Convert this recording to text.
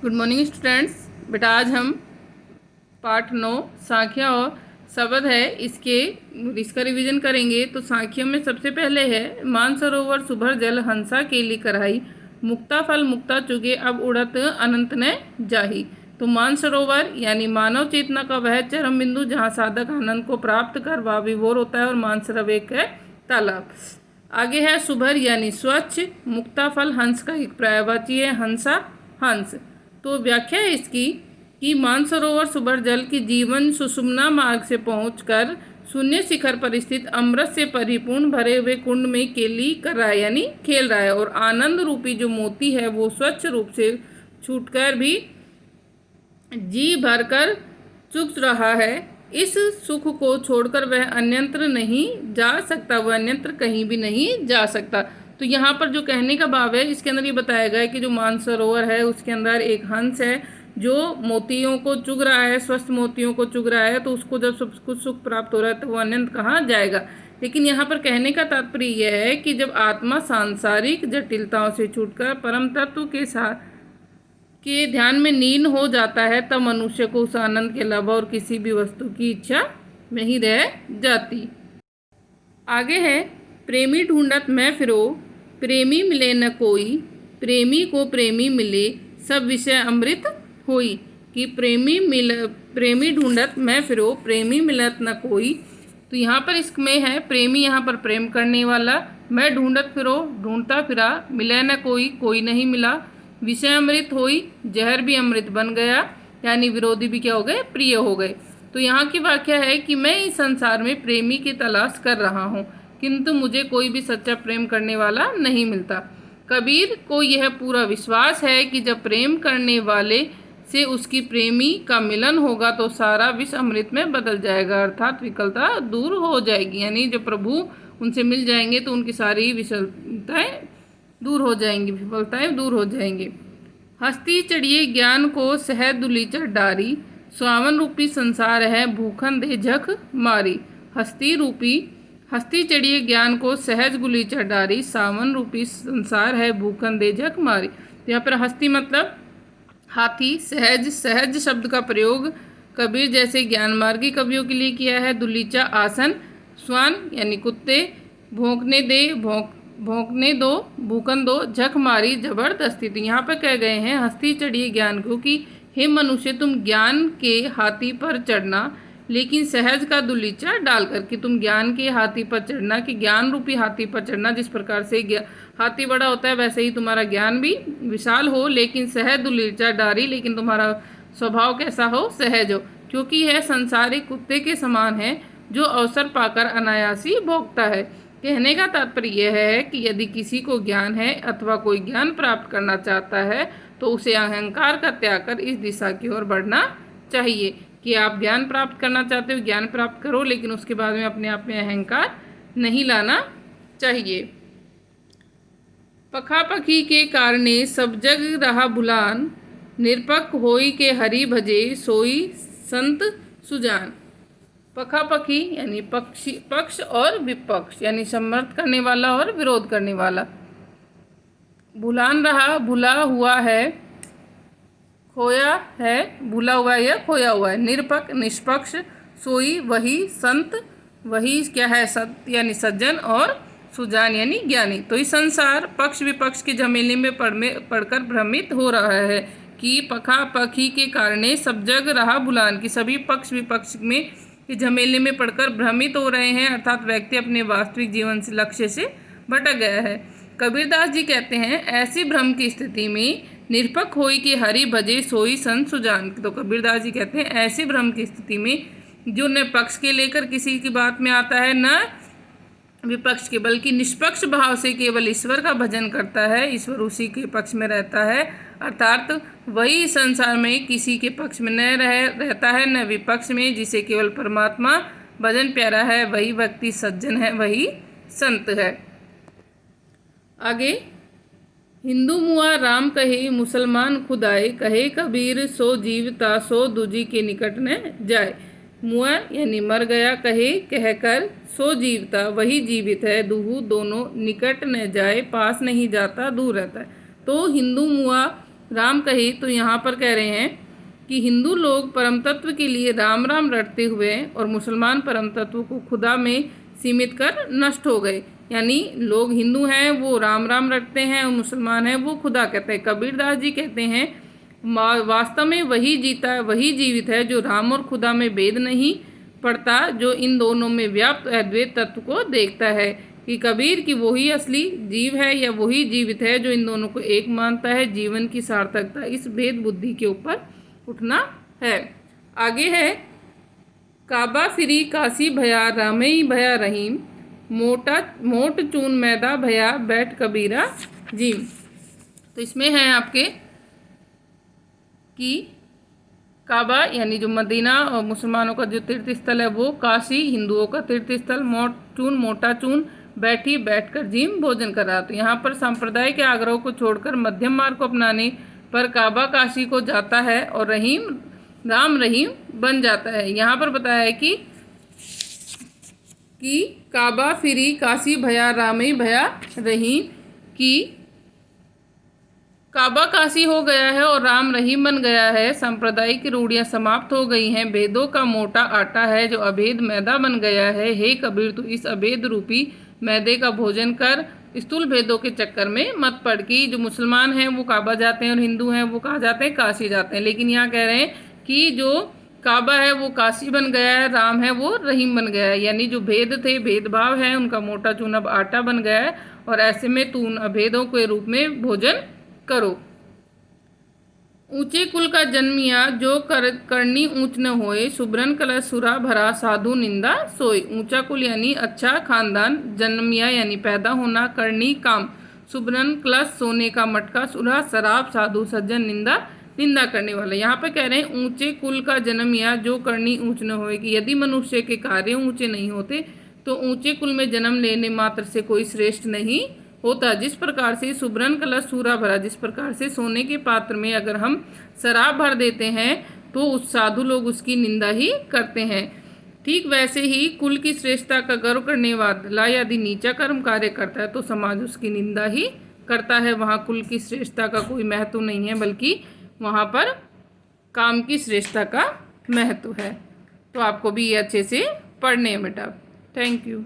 Good morning students. बेटा आज हम पाठ 9 सांख्य और शब्द है इसका रिवीजन करेंगे। तो सांख्य में सबसे पहले है मानसरोवर सुभर जल हंसा केली कराई, मुक्ता फल मुक्ता चुगे अब उड़त अनंत ने जाही। तो मानसरोवर यानी मानव चेतना का वह चरम बिंदु जहाँ साधक आनंद को प्राप्त कर वह विभोर होता है, और मानसरोवर एक है तालाब। आगे है सुभर यानी स्वच्छ, मुक्ता फल हंस का एक पर्यायवाची है, हंसा हंस। तो व्याख्या है इसकी कि मानसरोवर सुभर जल की जीवन सुषुम्ना मार्ग से पहुंचकर शून्य शिखर पर स्थित अमृत से परिपूर्ण भरे हुए कुंड में केली कर रहा है यानी खेल रहा है, और आनंद रूपी जो मोती है वो स्वच्छ रूप से छूटकर भी जी भरकर चुक रहा है। इस सुख को छोड़कर वह अन्यत्र नहीं जा सकता, वह अन्यत्र कहीं भी नहीं जा सकता। तो यहाँ पर जो कहने का भाव है इसके अंदर ये बताया गया है कि जो मानसरोवर है उसके अंदर एक हंस है जो मोतियों को चुग रहा है, स्वस्थ मोतियों को चुग रहा है। तो उसको जब सब कुछ सुख प्राप्त हो रहा है तो वो अनंत कहाँ जाएगा। लेकिन यहाँ पर कहने का तात्पर्य यह है कि जब आत्मा सांसारिक जटिलताओं से छूटकर परम तत्व के साथ के ध्यान में लीन हो जाता है तब मनुष्य को उस आनंद के अलावा और किसी भी वस्तु की इच्छा नहीं रह जाती। आगे है प्रेमी ढूंढत मैं फिरो, प्रेमी मिले न कोई, प्रेमी को प्रेमी मिले सब विषय अमृत होई। कि प्रेमी ढूंढत मैं फिरो, प्रेमी मिलत न कोई। तो यहाँ पर इसमें है प्रेमी, यहाँ पर प्रेम करने वाला, मैं ढूंढत फिरो ढूंढता फिरा, मिले न कोई कोई नहीं मिला, विषय अमृत होई जहर भी अमृत बन गया, यानी विरोधी भी क्या हो गए, प्रिय हो गए। तो यहाँ की व्याख्या है कि मैं इस संसार में प्रेमी की तलाश कर रहा हूँ किंतु मुझे कोई भी सच्चा प्रेम करने वाला नहीं मिलता। कबीर को यह पूरा विश्वास है कि जब प्रेम करने वाले से उसकी प्रेमी का मिलन होगा तो सारा विष अमृत में बदल जाएगा, अर्थात विकलता दूर हो जाएगी। यानी जब प्रभु उनसे मिल जाएंगे तो उनकी सारी विषलताएं दूर हो जाएंगी, विफलताएं दूर हो जाएंगी। हस्ती चढ़िए ज्ञान को सहज दुलीचर डारी, स्वावन रूपी संसार है भूखन दे झक मारी। हस्ती चढ़िए ज्ञान को सहज गुलीचर डारी, सावन रूपी संसार है भूखन दे झक मारी। तो यहाँ पर हस्ती मतलब हाथी, सहज शब्द का प्रयोग कबीर जैसे ज्ञान मार्गी कवियों के लिए किया है। दुलीचा आसन, स्वान यानी कुत्ते, भोंकने दो, भूखन दो, झक मारी जबरदस्ती। तो यहाँ पर कह गए हैं हस्ती चढ़िए ज्ञान को कि हे मनुष्य तुम ज्ञान के हाथी पर चढ़ना, लेकिन सहज का दुलीचा डाल करके तुम ज्ञान के हाथी पर चढ़ना, कि ज्ञान रूपी हाथी पर चढ़ना। जिस प्रकार से हाथी बड़ा होता है वैसे ही तुम्हारा ज्ञान भी विशाल हो, लेकिन सहज दुलीचा डारी, लेकिन तुम्हारा स्वभाव कैसा हो, सहज हो, क्योंकि यह संसारिक कुत्ते के समान है जो अवसर पाकर अनायासी भोगता है। कहने का तात्पर्य यह है कि यदि किसी को ज्ञान है अथवा कोई ज्ञान प्राप्त करना चाहता है तो उसे अहंकार का त्याग कर इस दिशा की ओर बढ़ना चाहिए कि आप ज्ञान प्राप्त करना चाहते हो, ज्ञान प्राप्त करो, लेकिन उसके बाद में अपने आप में अहंकार नहीं लाना चाहिए। पखा पखी के कारणे सब जग रहा भुलान, निरपक होई के हरि भजे सोई संत सुजान। पखा पखी यानी पक्षी, पक्ष और विपक्ष यानी समर्थ करने वाला और विरोध करने वाला। भुलान रहा भुला हुआ है, खोया है भूला हुआ है या खोया हुआ है। निरपक निष्पक्ष, सोई वही, संत वही क्या है, सत्य यानी सज्जन, और सुजान यानी ज्ञानी। तो इस संसार पक्ष विपक्ष के झमेले में पढ़कर भ्रमित हो रहा है कि पखा पखी के कारणे सब जग रहा भुलान, कि सभी पक्ष विपक्ष में के झमेले में पढ़कर भ्रमित हो रहे हैं, अर्थात व्यक्ति अपने वास्तविक जीवन से लक्ष्य से भटक गया है। कबीरदास जी कहते हैं ऐसी भ्रम की स्थिति में निरपक होई कि हरि भजे सोई संत सुजान। तो कबीरदास जी कहते हैं ऐसी भ्रम की स्थिति में जो न पक्ष के लेकर किसी की बात में आता है न विपक्ष के, बल्कि निष्पक्ष भाव से केवल ईश्वर का भजन करता है, ईश्वर उसी के पक्ष में रहता है, अर्थात वही संसार में किसी के पक्ष में न रहता है न विपक्ष में, जिसे केवल परमात्मा भजन प्यारा है, वही व्यक्ति सज्जन है, वही संत है। आगे हिंदू मुआ राम कहे मुसलमान खुदाए, कहे कबीर सो जीवता सो दूजी के निकट न जाए। मुआ यानी मर गया, कहे कहकर, सो जीवता वही जीवित है, दूहू दोनों निकट न जाए, पास नहीं जाता दूर रहता है। तो हिंदू मुआ राम कहे, तो यहाँ पर कह रहे हैं कि हिंदू लोग परम तत्व के लिए राम राम रटते हुए और मुसलमान परम तत्व को खुदा में सीमित कर नष्ट हो गए। यानी लोग हिंदू हैं वो राम राम रटते हैं और मुसलमान हैं वो खुदा कहते हैं। कबीरदास जी कहते हैं वास्तव में वही जीता है, वही जीवित है जो राम और खुदा में भेद नहीं पड़ता, जो इन दोनों में व्याप्त अद्वैत तत्व को देखता है। कि कबीर की वही असली जीव है या वही जीवित है जो इन दोनों को एक मानता है। जीवन की सार्थकता इस भेद बुद्धि के ऊपर उठना है। आगे है काबा फिरी काशी भया रामई भया रहीम, मोट चून मैदा भया बैठ कबीरा जीम। तो इसमें है आपके कि काबा यानी जो मदीना और मुसलमानों का जो तीर्थ स्थल है वो, काशी हिंदुओं का तीर्थ स्थल, मोटा चून बैठकर जीम भोजन कर रहा। तो यहाँ पर संप्रदाय के आग्रह को छोड़कर मध्यम मार्ग को अपनाने पर काबा काशी को जाता है और राम रहीम बन जाता है। यहाँ पर बताया है कि काबा फिरी काशी भया रामई भया रहीम, कि काबा काशी हो गया है और राम रहीम बन गया है। सांप्रदायिक रूढ़ियां समाप्त हो गई हैं। वेदों का मोटा आटा है जो अभेद मैदा बन गया है। हे कबीर, तू इस अभेद रूपी मैदे का भोजन कर, स्थूल भेदों के चक्कर में मत पड़। कि जो मुसलमान हैं वो काबा जाते हैं और हिंदू हैं वो कहाँ जाते हैं, काशी जाते हैं। लेकिन यहाँ कह रहे हैं कि जो काबा है वो काशी बन गया है, राम है वो रहीम बन गया है। यानी जो भेद थे, भेदभाव है, उनका मोटा चून अब आटा बन गया है और ऐसे में तू उन अभेदों के रूप में भोजन करो। ऊंचे कुल का जन्मिया जो करनी ऊंच न होए, सुब्रन कलश सुरा भरा साधु निंदा सोए। ऊंचा कुल यानी अच्छा खानदान, जन्मिया यानी पैदा होना, करनी काम, सुब्रन कलश सोने का मटका, सुरा शराब, साधु सज्जन, निंदा करने वाला। यहाँ पर कह रहे हैं ऊंचे कुल का जन्मिया जो करनी ऊंच न होए, कि यदि मनुष्य के कार्य ऊंचे नहीं होते तो ऊंचे कुल में जन्म लेने मात्र से कोई श्रेष्ठ नहीं होता। जिस प्रकार से सुब्रन कलश सूरा भरा, जिस प्रकार से सोने के पात्र में अगर हम शराब भर देते हैं तो उस साधु लोग उसकी निंदा ही करते हैं, ठीक वैसे ही कुल की श्रेष्ठता का गर्व करने वाला यदि नीचा कर्म कार्य करता है तो समाज उसकी निंदा ही करता है। वहाँ कुल की श्रेष्ठता का कोई महत्व नहीं है, बल्कि वहाँ पर काम की श्रेष्ठता का महत्व है। तो आपको भी ये अच्छे से पढ़ने हैं बेटा। Thank you.